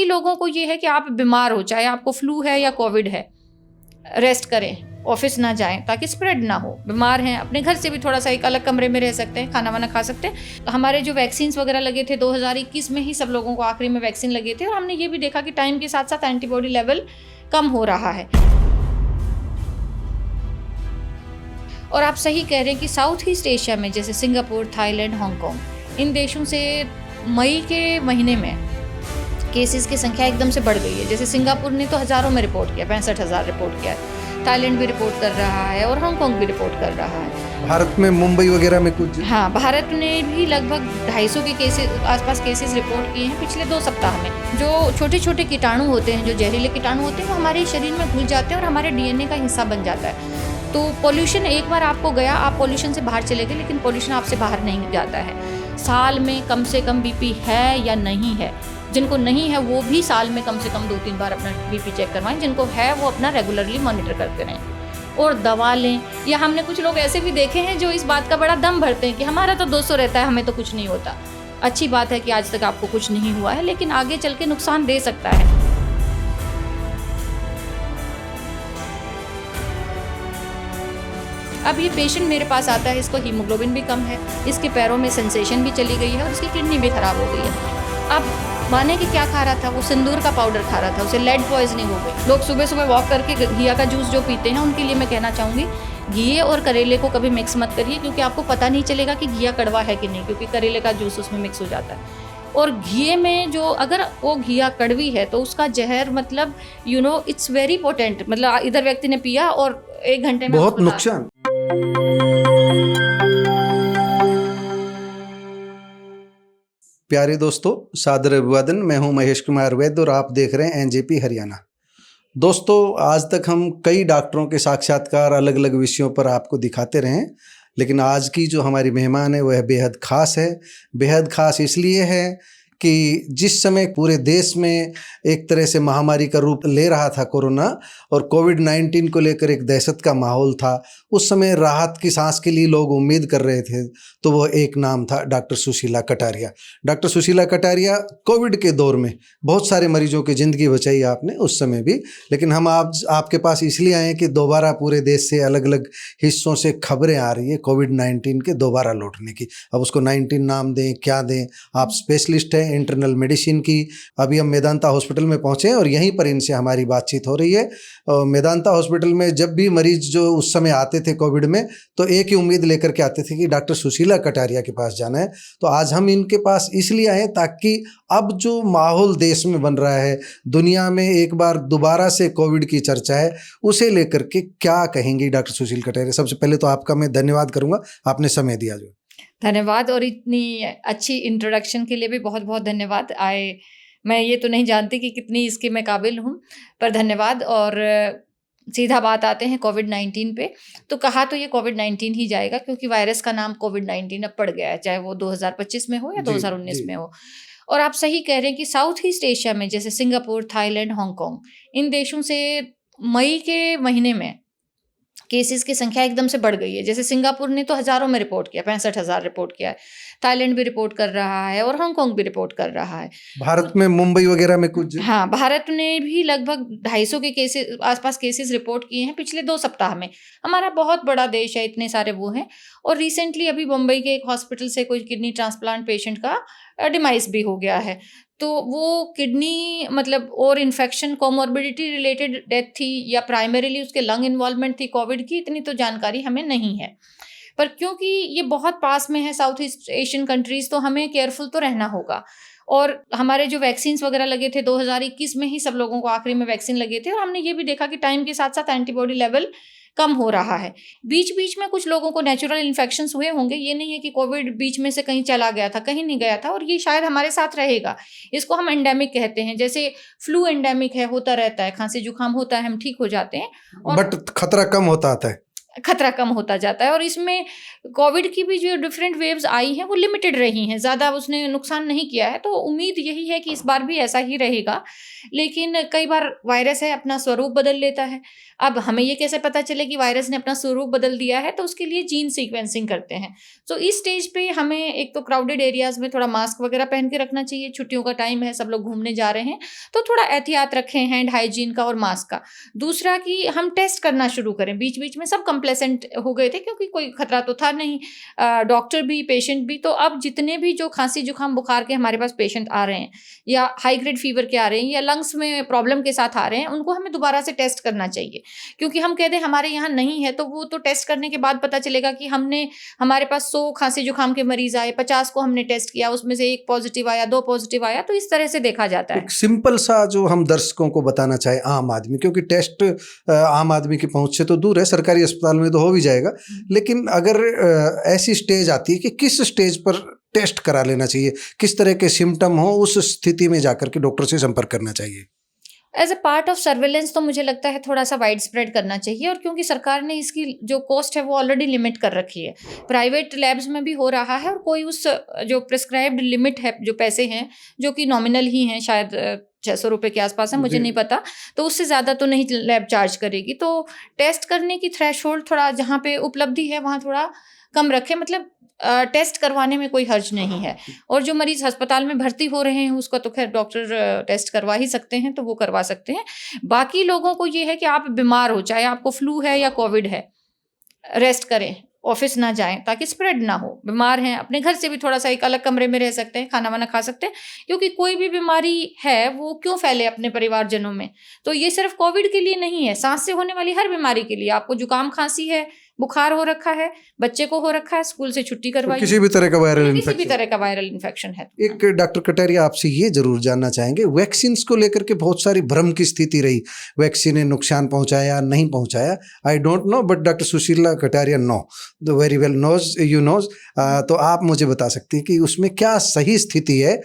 बाकी लोगों को ये है कि आप बीमार हो, चाहे आपको फ्लू है या कोविड है, रेस्ट करें, ऑफिस ना जाएं ताकि स्प्रेड ना हो। बीमार हैं, अपने घर से भी थोड़ा सा एक अलग कमरे में रह सकते हैं, खाना वाना खा सकते हैं। हमारे जो वैक्सीन वगैरह लगे थे 2021 में ही सब लोगों को आखिरी में वैक्सीन लगे थे, और हमने ये भी देखा कि टाइम के साथ साथ एंटीबॉडी लेवल कम हो रहा है। और आप सही कह रहे हैं कि साउथ ईस्ट एशिया में जैसे सिंगापुर, थाईलैंड, हांगकांग, इन देशों से मई के महीने में केसेस की संख्या एकदम से बढ़ गई है। जैसे सिंगापुर ने तो हज़ारों में रिपोर्ट किया, 65,000 रिपोर्ट किया है, थाईलैंड भी रिपोर्ट कर रहा है और हांगकांग भी रिपोर्ट कर रहा है। भारत में मुंबई वगैरह में कुछ, हाँ, भारत ने भी लगभग 250 के केसेस आसपास केसेस रिपोर्ट किए हैं पिछले 2 सप्ताह में। जो छोटे छोटे कीटाणु होते हैं, जो जहरीले कीटाणु होते हैं, वो हमारे शरीर में घुल जाते हैं और हमारे डीएनए का हिस्सा बन जाता है। तो पोल्यूशन एक बार आपको गया, आप पोल्यूशन से बाहर चले गए, लेकिन पोल्यूशन आपसे बाहर नहीं जाता है। साल में कम से कम बीपी है या नहीं है, जिनको नहीं है वो भी साल में कम से कम 2-3 बार अपना बीपी चेक करवाएं, जिनको है वो अपना रेगुलरली मॉनिटर करते रहें और दवा लें। या हमने कुछ लोग ऐसे भी देखे हैं जो इस बात का बड़ा दम भरते हैं कि हमारा तो 200 रहता है, हमें तो कुछ नहीं होता। अच्छी बात है कि आज तक आपको कुछ नहीं हुआ है, लेकिन आगे चल के नुकसान दे सकता है। अब ये पेशेंट मेरे पास आता है, इसको हीमोग्लोबिन भी कम है, इसके पैरों में सेंसेशन भी चली गई है और इसकी किडनी भी खराब हो गई है। अब माने कि क्या खा रहा था, वो सिंदूर का पाउडर खा रहा था, उसे लेड पॉइजनिंग हो गई। लोग सुबह सुबह वॉक करके घिया का जूस जो पीते हैं, उनके लिए मैं कहना चाहूँगी घिये और करेले को कभी मिक्स मत करिए, क्योंकि आपको पता नहीं चलेगा कि घिया कड़वा है कि नहीं, क्योंकि करेले का जूस उसमें मिक्स हो जाता है। और घिये में जो अगर वो घिया कड़वी है तो उसका जहर मतलब इट्स वेरी पोटेंट, मतलब इधर व्यक्ति ने पिया और 1 घंटे में बहुत नुकसान। प्यारे दोस्तों, सादर अभिवादन। मैं हूं महेश कुमार वैद्य और आप देख रहे हैं एनजेपी हरियाणा। दोस्तों, आज तक हम कई डॉक्टरों के साक्षात्कार अलग अलग विषयों पर आपको दिखाते रहे हैं, लेकिन आज की जो हमारी मेहमान है वह बेहद खास है। बेहद खास इसलिए है कि जिस समय पूरे देश में एक तरह से महामारी का रूप ले रहा था कोरोना, और कोविड-19 को लेकर एक दहशत का माहौल था, उस समय राहत की सांस के लिए लोग उम्मीद कर रहे थे, तो वो एक नाम था doctor Sushila Kataria. Doctor Sushila Kataria Covid के दौर में बहुत सारे मरीजों की ज़िंदगी बचाई आपने उस समय भी। लेकिन हम आपके पास इसलिए आए कि दोबारा पूरे देश से अलग अलग हिस्सों से खबरें आ रही है कोविड-19 के दोबारा लौटने की। अब उसको 19 नाम दें, क्या दें, आप स्पेशलिस्ट हैं इंटरनल मेडिसिन की। अभी हम मेदांता हॉस्पिटल में पहुंचे हैं और यहीं पर इनसे हमारी बातचीत हो रही है। मेदांता हॉस्पिटल में जब भी मरीज जो उस समय आते थे कोविड में, तो एक ही उम्मीद लेकर के आते थे कि डॉक्टर सुशीला कटारिया के पास जाना है। तो आज हम इनके पास इसलिए आए ताकि अब जो माहौल देश में बन रहा है, दुनिया में एक बार दोबारा से कोविड की चर्चा है, उसे लेकर के क्या कहेंगी डॉक्टर सुशील कटारिया। सबसे पहले तो आपका मैं धन्यवाद करूंगा, आपने समय दिया। जो धन्यवाद, और इतनी अच्छी इंट्रोडक्शन के लिए भी बहुत बहुत धन्यवाद। मैं ये तो नहीं जानती कि कितनी इसके मैं काबिल हूँ, पर धन्यवाद। और सीधा बात आते हैं कोविड-19 पे। तो कहा तो ये कोविड-19 ही जाएगा, क्योंकि वायरस का नाम कोविड-19 अब पड़ गया है, चाहे वो 2025 में हो या 2019 में हो। और आप सही कह रहे हैं कि साउथ ईस्ट एशिया में जैसे सिंगापुर, थाईलैंड, हांगकांग, इन देशों से मई के महीने में केसेस की संख्या एकदम से बढ़ गई है। जैसे सिंगापुर ने तो हज़ारों में रिपोर्ट किया, 65,000 रिपोर्ट किया है, थाईलैंड भी रिपोर्ट कर रहा है और हांगकांग भी रिपोर्ट कर रहा है। भारत में मुंबई वगैरह में कुछ, हाँ, भारत ने भी लगभग 250 के केसेस आसपास केसेस रिपोर्ट किए हैं पिछले 2 सप्ताह में। हमारा बहुत बड़ा देश है, इतने सारे वो हैं। और रिसेंटली अभी मुंबई के एक हॉस्पिटल से कोई किडनी ट्रांसप्लांट पेशेंट का डिमाइस भी हो गया है। तो वो किडनी मतलब और इन्फेक्शन कोमोर्बिडिटी रिलेटेड डेथ थी या प्राइमरीली उसके लंग इन्वॉल्वमेंट थी कोविड की, इतनी तो जानकारी हमें नहीं है। पर क्योंकि ये बहुत पास में है साउथ ईस्ट एशियन कंट्रीज, तो हमें केयरफुल तो रहना होगा। और हमारे जो वैक्सीन वगैरह लगे थे 2021 में ही सब लोगों को आखिरी में वैक्सीन लगे थे, और हमने ये भी देखा कि टाइम के साथ साथ एंटीबॉडी लेवल कम हो रहा है। बीच बीच में कुछ लोगों को नेचुरल इन्फेक्शंस हुए होंगे, ये नहीं है कि कोविड बीच में से कहीं चला गया था, कहीं नहीं गया था, और ये शायद हमारे साथ रहेगा। इसको हम एंडेमिक कहते हैं, जैसे फ्लू एंडेमिक है, होता रहता है, खांसी जुकाम होता है, हम ठीक हो जाते हैं, और बट खतरा कम होता आता है। खतरा कम होता जाता है। और इसमें कोविड की भी जो डिफरेंट वेव्स आई हैं वो लिमिटेड रही हैं, ज़्यादा उसने नुकसान नहीं किया है। तो उम्मीद यही है कि इस बार भी ऐसा ही रहेगा। लेकिन कई बार वायरस है अपना स्वरूप बदल लेता है। अब हमें ये कैसे पता चले कि वायरस ने अपना स्वरूप बदल दिया है, तो उसके लिए जीन सीक्वेंसिंग करते हैं। तो इस स्टेज पे हमें एक तो क्राउडेड एरियाज में थोड़ा मास्क वगैरह पहन के रखना चाहिए। छुट्टियों का टाइम है, सब लोग घूमने जा रहे हैं, तो थोड़ा एहतियात रखें हैंड हाइजीन का और मास्क का। दूसरा कि हम टेस्ट करना शुरू करें। बीच बीच में सब कंप्लेसेंट हो गए थे क्योंकि कोई खतरा तो था नहीं, डॉक्टर भी पेशेंट भी। तो अब जितने भी जो खांसी जुकाम बुखार के हमारे पास पेशेंट आ रहे हैं या हाई ग्रेड फीवर के आ रहे हैं या लंग्स में प्रॉब्लम के साथ आ रहे हैं, उनको हमें दोबारा से टेस्ट करना चाहिए। क्योंकि हम कह दें हमारे यहाँ नहीं है, तो वो तो टेस्ट करने के बाद पता चलेगा कि हमारे पास 100 खांसी जुकाम के मरीज आए, 50 को हमने टेस्ट किया, उसमें से 1 पॉजिटिव आया, 2 पॉजिटिव आया। तो इस तरह से देखा जाता है। एक सिंपल सा जो हम दर्शकों को बताना चाहे आम आदमी, क्योंकि टेस्ट आम आदमी की पहुंच से तो दूर है, सरकारी अस्पताल में तो हो भी जाएगा, लेकिन अगर ऐसी स्टेज आती है कि किस स्टेज पर टेस्ट करा लेना चाहिए, किस तरह के सिम्टम हो, उस स्थिति में जाकर के डॉक्टर से संपर्क करना चाहिए? As a part of surveillance तो मुझे लगता है थोड़ा सा वाइड स्प्रेड करना चाहिए। और क्योंकि सरकार ने इसकी जो कॉस्ट है वो ऑलरेडी लिमिट कर रखी है, प्राइवेट लैब्स में भी हो रहा है, और कोई उस जो प्रिस्क्राइब्ड लिमिट है, जो पैसे हैं जो कि नॉमिनल ही हैं, शायद 600 रुपये के आसपास है, मुझे नहीं पता, तो उससे ज़्यादा तो नहीं लैब चार्ज करेगी। तो टेस्ट करने की थ्रेशोल्ड थोड़ा जहाँ पे उपलब्धि है वहाँ थोड़ा कम रखें। मतलब टेस्ट करवाने में कोई हर्ज नहीं है। और जो मरीज अस्पताल में भर्ती हो रहे हैं उसका तो खैर डॉक्टर टेस्ट करवा ही सकते हैं, तो वो करवा सकते हैं। बाकी लोगों को ये है कि आप बीमार हो, चाहे आपको फ्लू है या कोविड है, रेस्ट करें, ऑफिस ना जाएं ताकि स्प्रेड ना हो। बीमार हैं, अपने घर से भी थोड़ा सा एक अलग कमरे में रह सकते हैं, खाना वाना खा सकते हैं, क्योंकि कोई भी बीमारी है वो क्यों फैले अपने परिवारजनों में। तो ये सिर्फ कोविड के लिए नहीं है, सांस से होने वाली हर बीमारी के लिए। आपको जुकाम खांसी है, बुखार हो रखा है, बच्चे को हो रखा है, स्कूल से छुट्टी करवाइए। किसी भी तरह का वायरल किसी इन्फेक्शन, भी तरह का वायरल इन्फेक्शन है। एक डॉक्टर कटारिया आपसे ये जरूर जानना चाहेंगे, वैक्सीन को लेकर के बहुत सारी भ्रम की स्थिति रही, वैक्सीन ने नुकसान पहुंचाया नहीं पहुंचाया, I don't know, but doctor Sushila Kataria know the very well knows, you knows. तो आप मुझे बता सकती हैं कि उसमें क्या सही स्थिति है?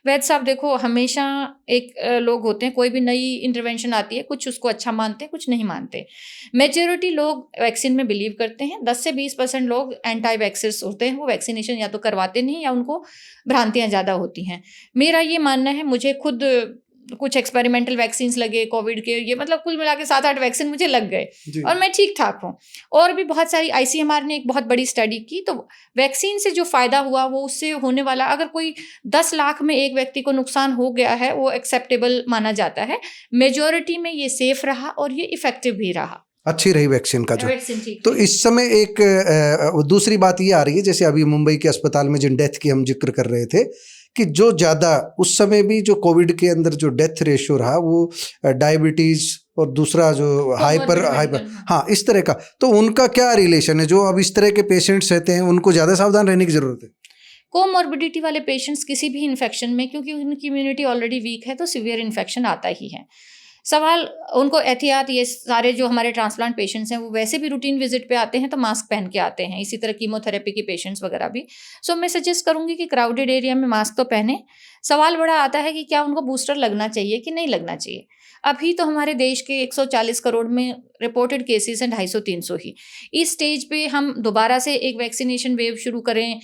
वैद्य साहब देखो, हमेशा एक लोग होते हैं, कोई भी नई इंटरवेंशन आती है, कुछ उसको अच्छा मानते हैं, कुछ नहीं मानते। मेजॉरिटी लोग वैक्सीन में बिलीव करते हैं, 10 से 20% लोग एंटी वैक्सर्स होते हैं, वो वैक्सीनेशन या तो करवाते नहीं या उनको भ्रांतियां ज़्यादा होती हैं। मेरा ये मानना है, मुझे खुद कुछ एक्सपेरिमेंटल वैक्सीन्स लगे कोविड के, ये मतलब कुल मिला के 7-8 वैक्सीन मुझे लग गए और मैं ठीक ठाक हूँ। और भी बहुत सारी ICMR ने एक बहुत बड़ी स्टडी की, तो वैक्सीन से जो फ़ायदा हुआ वो उससे होने वाला, अगर कोई 10 लाख में एक व्यक्ति को नुकसान हो गया है, वो एक्सेप्टेबल माना जाता है। मेजॉरिटी में ये सेफ रहा और ये इफेक्टिव भी रहा, अच्छी रही वैक्सीन का जो। तो रही। इस समय एक दूसरी बात ये आ रही है, जैसे अभी मुंबई के अस्पताल में जिन डेथ की हम जिक्र कर रहे थे, कि जो ज़्यादा उस समय भी जो कोविड के अंदर जो डेथ रेशियो रहा वो डायबिटीज़ और दूसरा जो हाइपर, हाँ, इस तरह का, तो उनका क्या रिलेशन है? जो अब इस तरह के पेशेंट्स रहते हैं उनको ज़्यादा सावधान रहने की ज़रूरत है। कोमॉर्बिडिटी वाले पेशेंट्स किसी भी इन्फेक्शन में, क्योंकि उनकी इम्यूनिटी ऑलरेडी वीक है, तो सीवियर इन्फेक्शन आता ही है। सवाल उनको एहतियात, ये सारे जो हमारे ट्रांसप्लांट पेशेंट्स हैं वो वैसे भी रूटीन विजिट पे आते हैं तो मास्क पहन के आते हैं, इसी तरह कीमोथेरेपी के पेशेंट्स वगैरह भी। सो मैं सजेस्ट करूंगी कि क्राउडेड एरिया में मास्क तो पहने। सवाल बड़ा आता है कि क्या उनको बूस्टर लगना चाहिए कि नहीं लगना चाहिए। अभी तो हमारे देश के 140 करोड़ में रिपोर्टेड केसेस हैं 250-300 ही। इस स्टेज पे हम दोबारा से एक वैक्सीनेशन वेव शुरू करें,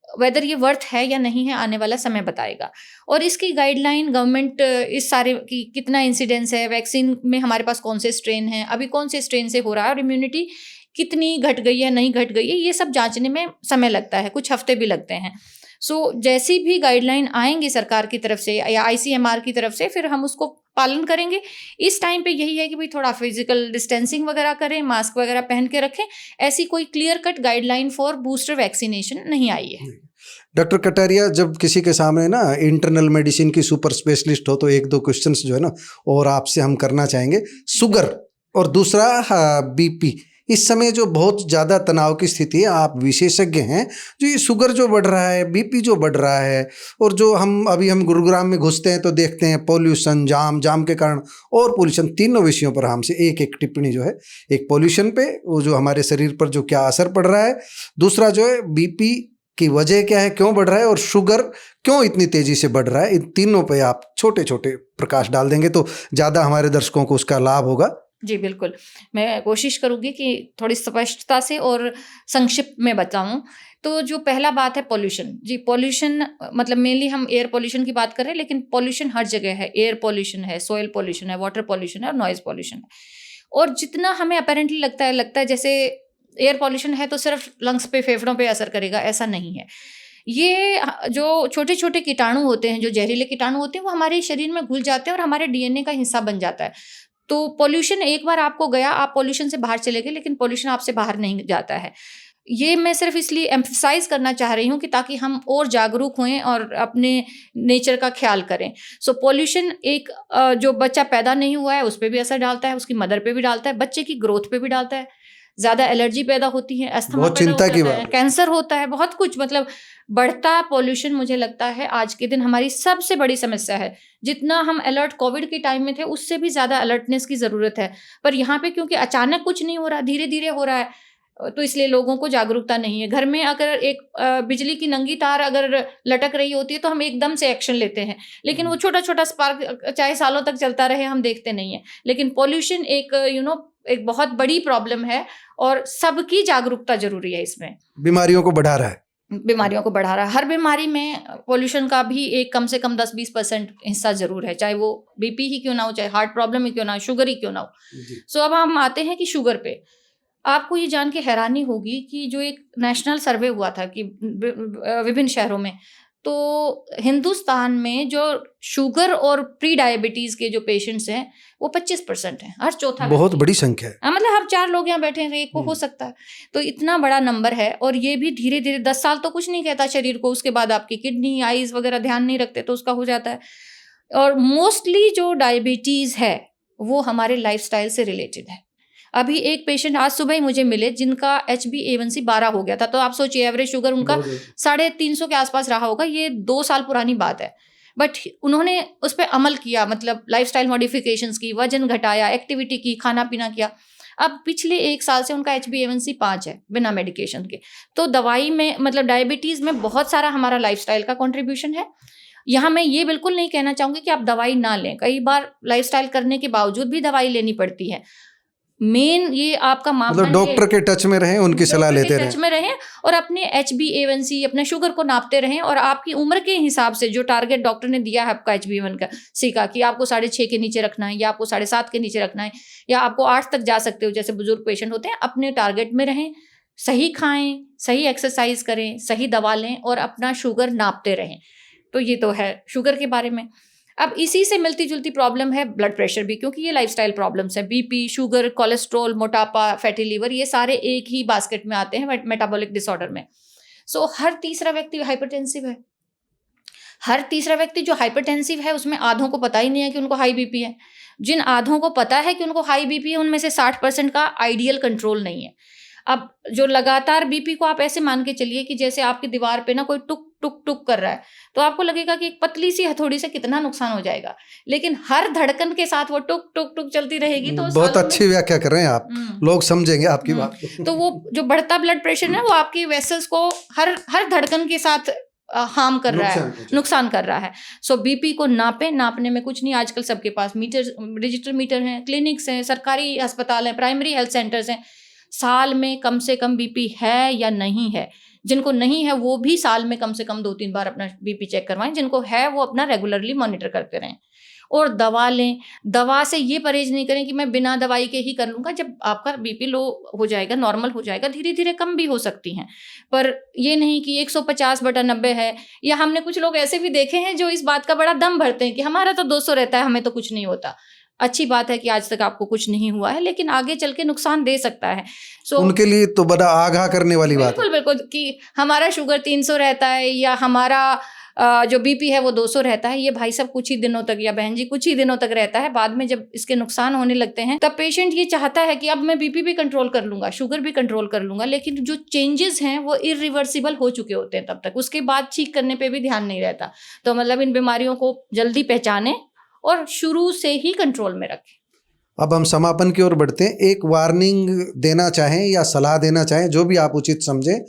वेदर ये वर्थ है या नहीं है, आने वाला समय बताएगा। और इसकी गाइडलाइन गवर्नमेंट इस सारे की कितना इंसिडेंस है, वैक्सीन में हमारे पास कौन से स्ट्रेन हैं, अभी कौन से स्ट्रेन से हो रहा है, और इम्यूनिटी कितनी घट गई है नहीं घट गई है, ये सब जांचने में समय लगता है, कुछ हफ्ते भी लगते हैं। सो जैसी भी गाइडलाइन आएंगी सरकार की तरफ से या ICMR की तरफ से, फिर हम उसको पालन करेंगे। इस टाइम पे यही है कि भाई थोड़ा फिजिकल डिस्टेंसिंग वगैरह करें, मास्क वगैरह पहन के रखें। ऐसी कोई clear cut guideline for booster vaccination नहीं आई है। डॉक्टर कटारिया, जब किसी के सामने ना इंटरनल मेडिसिन की सुपर स्पेशलिस्ट हो तो 1-2 क्वेश्चंस जो है ना और आपसे हम करना चाहेंगे। शुगर और दूसरा BP, इस समय जो बहुत ज़्यादा तनाव की स्थिति है, आप विशेषज्ञ हैं, जो ये शुगर जो बढ़ रहा है, BP जो बढ़ रहा है, और जो हम गुरुग्राम में घुसते हैं तो देखते हैं पोल्यूशन, जाम के कारण और पोल्यूशन, तीनों विषयों पर हमसे एक टिप्पणी जो है, एक पोल्यूशन पे वो जो हमारे शरीर पर जो क्या असर पड़ रहा है, दूसरा जो है BP की वजह क्या है, क्यों बढ़ रहा है, और शुगर क्यों इतनी तेज़ी से बढ़ रहा है। इन तीनों पे आप छोटे छोटे प्रकाश डाल देंगे तो ज़्यादा हमारे दर्शकों को उसका लाभ होगा। जी, बिल्कुल। मैं कोशिश करूँगी कि थोड़ी स्पष्टता से और संक्षिप्त में बताऊँ। तो जो पहला बात है पॉल्यूशन। जी, पॉल्यूशन मतलब मेनली हम एयर पॉल्यूशन की बात कर रहे हैं, लेकिन पॉल्यूशन हर जगह है। एयर पॉल्यूशन है, सॉइल पॉल्यूशन है, वाटर पॉल्यूशन है और नॉइज़ पॉल्यूशन है। और जितना हमें अपैरेंटली लगता है जैसे एयर पॉल्यूशन है तो सिर्फ़ लंग्स पे, फेफड़ों पे असर करेगा, ऐसा नहीं है। ये जो छोटे-छोटे कीटाणु होते हैं, जो जहरीले कीटाणु होते हैं, वो हमारे शरीर में घुल जाते हैं और हमारे डीएनए का हिस्सा बन जाता है। तो पॉल्यूशन एक बार आपको गया, आप पॉल्यूशन से बाहर चले गए, लेकिन पॉल्यूशन आपसे बाहर नहीं जाता है। ये मैं सिर्फ़ इसलिए एम्फसाइज़ करना चाह रही हूँ कि ताकि हम और जागरूक होएँ और अपने नेचर का ख़्याल करें। सो पॉल्यूशन एक जो बच्चा पैदा नहीं हुआ है, उस पे भी असर डालता है, उसकी मदर पे भी डालता है, बच्चे की ग्रोथ पे भी डालता है। ज़्यादा एलर्जी पैदा होती है, अस्थमा बहुत पैदा हो चिंता की जाता बात है, है। कैंसर होता है, बहुत कुछ मतलब बढ़ता पॉल्यूशन मुझे लगता है आज के दिन हमारी सबसे बड़ी समस्या है। जितना हम अलर्ट कोविड के टाइम में थे, उससे भी ज़्यादा अलर्टनेस की ज़रूरत है। पर यहाँ पे क्योंकि अचानक कुछ नहीं हो रहा, धीरे-धीरे हो रहा है, तो इसलिए लोगों को जागरूकता नहीं है। घर में अगर एक बिजली की नंगी तार अगर लटक रही होती है, तो हम एकदम से एक्शन लेते हैं। लेकिन वो छोटा-छोटा स्पार्क चाहे सालों तक चलता रहे, हम देखते नहीं हैं। लेकिन पॉल्यूशन एक एक बहुत बड़ी प्रॉब्लम है और सबकी जागरूकता ज़रूरी है इसमें। बीमारियों को बढ़ा रहा है। बीमारियों को बढ़ा रहा है। हर बीमारी में पॉल्यूशन का भी एक कम से कम 10-20% हिस्सा ज़रूर है, चाहे वो बीपी ही क्यों ना हो, चाहे हार्ट प्रॉब्लम ही क्यों ना हो, शुगर ही क्यों ना हो। जी। सो अब हम आते हैं कि शुगर पे। आपको ये जान के हैरानी होगी कि जो एक नेशनल सर्वे हुआ था कि विभिन्न शहरों में, तो हिंदुस्तान में जो शुगर और प्री डायबिटीज़ के जो पेशेंट्स हैं, वो 25% हैं, हर चौथा बहुत व्यक्ति। बड़ी संख्या है। मतलब हम 4 लोग यहाँ बैठे हैं, तो एक को हो सकता है। तो इतना बड़ा नंबर है और ये भी धीरे-धीरे 10 साल तो कुछ नहीं कहता शरीर को, उसके बाद आपकी किडनी, आइज़ वगैरह ध्यान नहीं रखते तो उसका हो जाता है। और मोस्टली जो डायबिटीज़ है, वो हमारे लाइफ़स्टाइल से रिलेटेड है। अभी एक पेशेंट आज सुबह ही मुझे मिले जिनका HbA1c 12 हो गया था, तो आप सोचिए एवरेज शुगर उनका 350 के आसपास रहा होगा, ये 2 साल पुरानी बात है। बट उन्होंने उस पे अमल किया, मतलब लाइफ़स्टाइल मॉडिफ़िकेशंस की, वज़न घटाया, एक्टिविटी की, खाना-पीना किया। अब पिछले 1 साल से उनका HbA1c 5 है, बिना मेडिकेशन के। तो दवाई में मतलब डायबिटीज़ में बहुत सारा हमारा लाइफ़स्टाइल का कंट्रीब्यूशन है। यहाँ मैं ये बिल्कुल नहीं कहना चाहूँगी कि आप दवाई ना लें, कई बार लाइफ़स्टाइल करने के बावजूद भी दवाई लेनी पड़ती है। मेन ये आपका मतलब मापदंड डॉक्टर के टच में रहें, उनकी सलाह डॉक्टर के लेते टच रहें। में रहें और अपने HbA1c अपने शुगर को नापते रहें और आपकी उम्र के हिसाब से जो टारगेट डॉक्टर ने दिया है आपका HbA1c का कि आपको 6.5 के नीचे रखना है या आपको 7.5 के नीचे रखना है या आपको 8 तक जा सकते हो, जैसे बुजुर्ग पेशेंट होते हैं, अपने टारगेट में रहें, सही खाएं, सही एक्सरसाइज करें, सही दवा लें और अपना शुगर नापते रहें। तो ये तो है शुगर के बारे में। अब इसी से मिलती-जुलती प्रॉब्लम है ब्लड प्रेशर भी, क्योंकि ये लाइफ़स्टाइल प्रॉब्लम्स हैं। बीपी, शुगर, कोलेस्ट्रॉल, मोटापा, फैटी लिवर, ये सारे एक ही बास्केट में आते हैं मेटाबॉलिक डिसऑर्डर में। सो हर तीसरा व्यक्ति हाइपरटेंसिव है। हर तीसरा व्यक्ति जो हाइपरटेंसिव है, उसमें आधों को पता ही नहीं है कि उनको हाई बीपी है। जिन आधों को पता है कि उनको हाई बीपी है, उनमें से 60% का आइडियल कंट्रोल नहीं है। अब जो लगातार बीपी को आप ऐसे मान के चलिए कि जैसे आपकी दीवार पे ना कोई टुक टुक टुक कर रहा है, तो आपको लगेगा कि एक पतली सी हथौड़ी से कितना नुकसान हो जाएगा, लेकिन हर धड़कन के साथ वो टुक टुक टुक चलती रहेगी तो बहुत सालों में। अच्छी व्याख्या कर रहे हैं आप, लोग समझेंगे आपकी बात को। तो वो जो बढ़ता ब्लड प्रेशर है वो आपकी वेसल्स को हर हर धड़कन के साथ हार्म कर रहा है, नुकसान कर रहा है। सो बीपी को नापने में कुछ नहीं, आजकल सबके पास मीटर, डिजिटल मीटर हैं, क्लिनिक्स हैं, सरकारी अस्पताल हैं, प्राइमरी हेल्थ सेंटर्स हैं। साल में कम से कम बीपी है या नहीं है, जिनको नहीं है वो भी साल में कम से कम 2-3 बार अपना बीपी चेक करवाएं, जिनको है वो अपना रेगुलरली मॉनिटर करते रहें और दवा लें। दवा से ये परहेज नहीं करें कि मैं बिना दवाई के ही कर लूँगा। जब आपका बीपी लो हो जाएगा, नॉर्मल हो जाएगा, धीरे-धीरे कम भी हो सकती हैं, पर ये नहीं कि 150/90 है। या हमने कुछ लोग ऐसे भी देखे हैं जो इस बात का बड़ा दम भरते हैं कि हमारा तो 200 रहता है, हमें तो कुछ नहीं होता। अच्छी बात है कि आज तक आपको कुछ नहीं हुआ है, लेकिन आगे चल के नुकसान दे सकता है। उनके लिए तो बड़ा आगाह करने वाली बात है। बिल्कुल कि हमारा शुगर 300 रहता है या हमारा जो बीपी है वो 200 रहता है, ये भाई साहब कुछ ही दिनों तक, या बहन जी कुछ ही दिनों तक रहता है। बाद में जब इसके नुकसान होने लगते हैं, तब पेशेंट ये चाहता है कि अब मैं बीपी भी कंट्रोल कर लूंगा, शुगर भी कंट्रोल कर लूंगा, लेकिन जो चेंजेस हैं वो इरिवर्सिबल हो चुके होते हैं तब तक। उसके बाद ठीक करने पे भी ध्यान नहीं रहता। तो मतलब इन बीमारियों को जल्दी पहचानें और शुरू से ही कंट्रोल में रखें। अब हम समापन की ओर बढ़ते हैं। एक वार्निंग देना चाहें या सलाह देना चाहें, जो भी आप उचित समझें,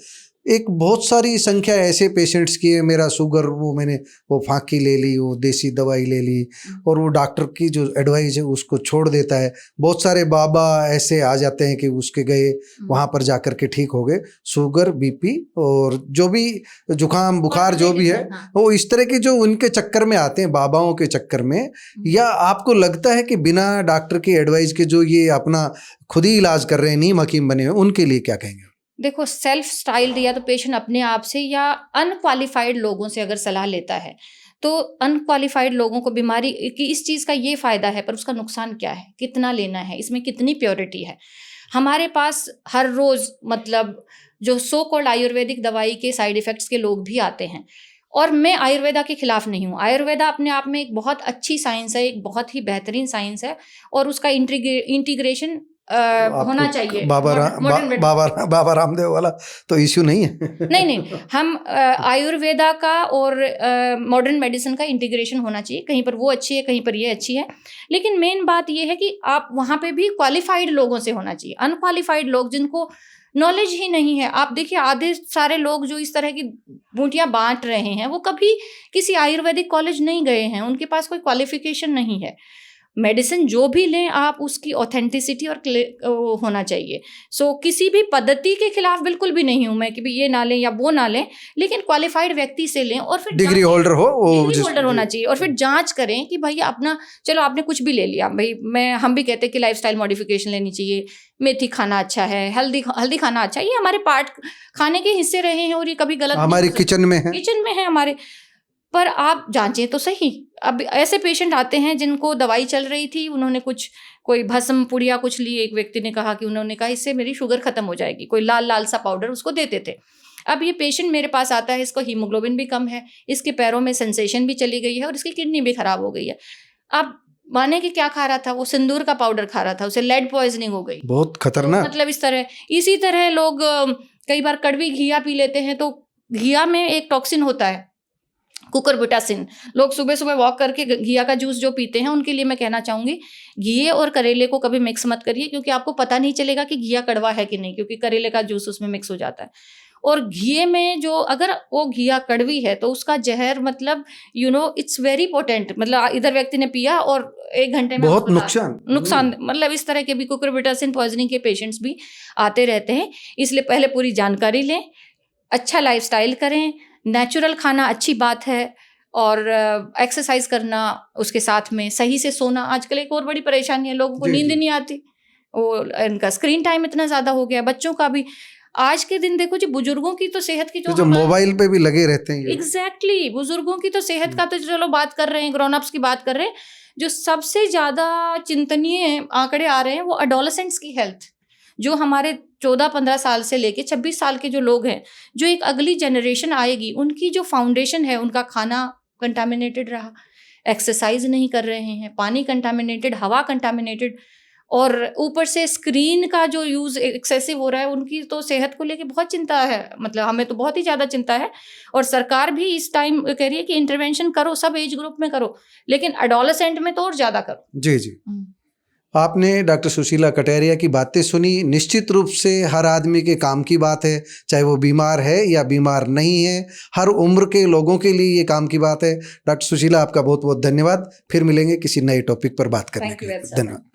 एक बहुत सारी संख्या ऐसे पेशेंट्स की है, मेरा शुगर, वो मैंने वो फांकी ले ली, वो देसी दवाई ले ली और वो डॉक्टर की जो एडवाइस है उसको छोड़ देता है। बहुत सारे बाबा ऐसे आ जाते हैं कि उसके गए वहाँ पर जाकर के ठीक हो गए, शुगर, बीपी और जो भी जुकाम बुखार जो भी है, वो इस तरह के जो उनके चक्कर में आते हैं, बाबाओं के चक्कर में। या आपको लगता है कि बिना डॉक्टर की एडवाइस के जो ये अपना खुद ही इलाज कर रहे हैं, नीम हकीम बने हुए, उनके लिए क्या कहेंगे? देखो, सेल्फ स्टाइल्ड या तो पेशेंट अपने आप से या अनक्वालिफाइड लोगों से अगर सलाह लेता है, तो अनक्वालिफाइड लोगों को बीमारी की इस चीज़ का ये फ़ायदा है, पर उसका नुकसान क्या है, कितना लेना है, इसमें कितनी प्योरिटी है। हमारे पास हर रोज़ मतलब जो सो कॉल्ड आयुर्वेदिक दवाई के साइड इफ़ेक्ट्स के लोग भी आते हैं, और मैं आयुर्वेदा के खिलाफ नहीं हूँ। आयुर्वेदा अपने आप में एक बहुत अच्छी साइंस है, एक बहुत ही बेहतरीन साइंस है, और उसका इंटीग्रेशन होना चाहिए। बाबा रामदेव वाला तो इश्यू नहीं है। नहीं, हम आयुर्वेदा का और मॉडर्न मेडिसिन का इंटीग्रेशन होना चाहिए। कहीं पर वो अच्छी है, कहीं पर ये अच्छी है, लेकिन मेन बात ये है कि आप वहाँ पे भी क्वालिफाइड लोगों से होना चाहिए। अनक्वालिफाइड लोग जिनको नॉलेज ही नहीं है, आप देखिए आधे सारे लोग जो इस तरह की बूटियां बांट रहे हैं, वो कभी किसी आयुर्वेदिक कॉलेज नहीं गए हैं, उनके पास कोई क्वालिफिकेशन नहीं है। मेडिसिन जो भी लें आप, उसकी ऑथेंटिसिटी और होना चाहिए। सो किसी भी पद्धति के खिलाफ बिल्कुल भी नहीं हूं मैं कि ये ना लें या वो ना लें, लेकिन क्वालिफाइड व्यक्ति से लें, और फिर डिग्री होल्डर होना चाहिए, और फिर जांच करें कि भाई अपना, चलो आपने कुछ भी ले लिया भाई, हम भी कहते हैं कि लाइफस्टाइल मॉडिफिकेशन लेनी चाहिए, मेथी खाना अच्छा है, हल्दी खाना अच्छा है, ये हमारे पार्ट खाने के हिस्से रहे हैं और ये कभी गलत हमारे किचन में है हमारे। पर आप जांचें तो सही। अब ऐसे पेशेंट आते हैं जिनको दवाई चल रही थी, उन्होंने कोई भस्म पुड़िया कुछ ली, एक व्यक्ति ने कहा कि उन्होंने कहा इससे मेरी शुगर खत्म हो जाएगी, कोई लाल लाल सा पाउडर उसको देते थे। अब ये पेशेंट मेरे पास आता है, इसको हीमोग्लोबिन भी कम है, इसके पैरों में सेंसेशन भी चली गई है और इसकी किडनी भी खराब हो गई है। अब माने कि क्या खा रहा था वो, सिंदूर का पाउडर खा रहा था, उसे लेड पॉइजनिंग हो गई, बहुत खतरनाक। मतलब इसी तरह लोग कई बार कड़वी घिया पी लेते हैं, तो घिया में एक टॉक्सिन होता है कुकुरबिटासिन। लोग सुबह सुबह वॉक करके घिया का जूस जो पीते हैं, उनके लिए मैं कहना चाहूंगी घिये और करेले को कभी मिक्स मत करिए, क्योंकि आपको पता नहीं चलेगा कि घिया कड़वा है कि नहीं, क्योंकि करेले का जूस उसमें मिक्स हो जाता है। और घिये में जो अगर वो घिया कड़वी है तो उसका जहर मतलब इट्स वेरी पोटेंट, मतलब इधर व्यक्ति ने पिया और 1 घंटे में बहुत नुकसान मतलब इस तरह के भी कुकुरबिटासिन पॉइजनिंग के पेशेंट्स भी आते रहते हैं। इसलिए पहले पूरी जानकारी लें, अच्छा लाइफस्टाइल करें, नेचुरल खाना अच्छी बात है, और एक्सरसाइज करना उसके साथ में, सही से सोना। आजकल एक और बड़ी परेशानी है, लोगों को नींद नहीं आती, वो इनका स्क्रीन टाइम इतना ज़्यादा हो गया, बच्चों का भी। आज के दिन देखो जी, बुजुर्गों की तो सेहत की जो मोबाइल पे भी लगे रहते हैं, एग्जैक्टली बुजुर्गों की तो सेहत का तो चलो बात कर रहे हैं, ग्रोन अप्स की बात कर रहे हैं, जो सबसे ज़्यादा चिंतनीय आंकड़े आ रहे हैं वो एडोलेसेंट्स की हेल्थ, जो हमारे 14-15 साल से लेके 26 साल के जो लोग हैं, जो एक अगली जनरेशन आएगी, उनकी जो फाउंडेशन है, उनका खाना कंटामिनेटेड रहा, एक्सरसाइज नहीं कर रहे हैं, पानी कंटामिनेटेड, हवा कंटामिनेटेड, और ऊपर से स्क्रीन का जो यूज़ एक्सेसिव हो रहा है, उनकी तो सेहत को लेके बहुत चिंता है। मतलब हमें तो बहुत ही ज़्यादा चिंता है, और सरकार भी इस टाइम कह रही है कि इंटरवेंशन करो, सब एज ग्रुप में करो, लेकिन एडोलेसेंट में तो और ज़्यादा करो। जी। आपने डॉक्टर सुशीला कटेरिया की बातें सुनी। निश्चित रूप से हर आदमी के काम की बात है, चाहे वो बीमार है या बीमार नहीं है, हर उम्र के लोगों के लिए ये काम की बात है। डॉक्टर सुशीला, आपका बहुत बहुत धन्यवाद। फिर मिलेंगे किसी नए टॉपिक पर बात करने के लिए। धन्यवाद।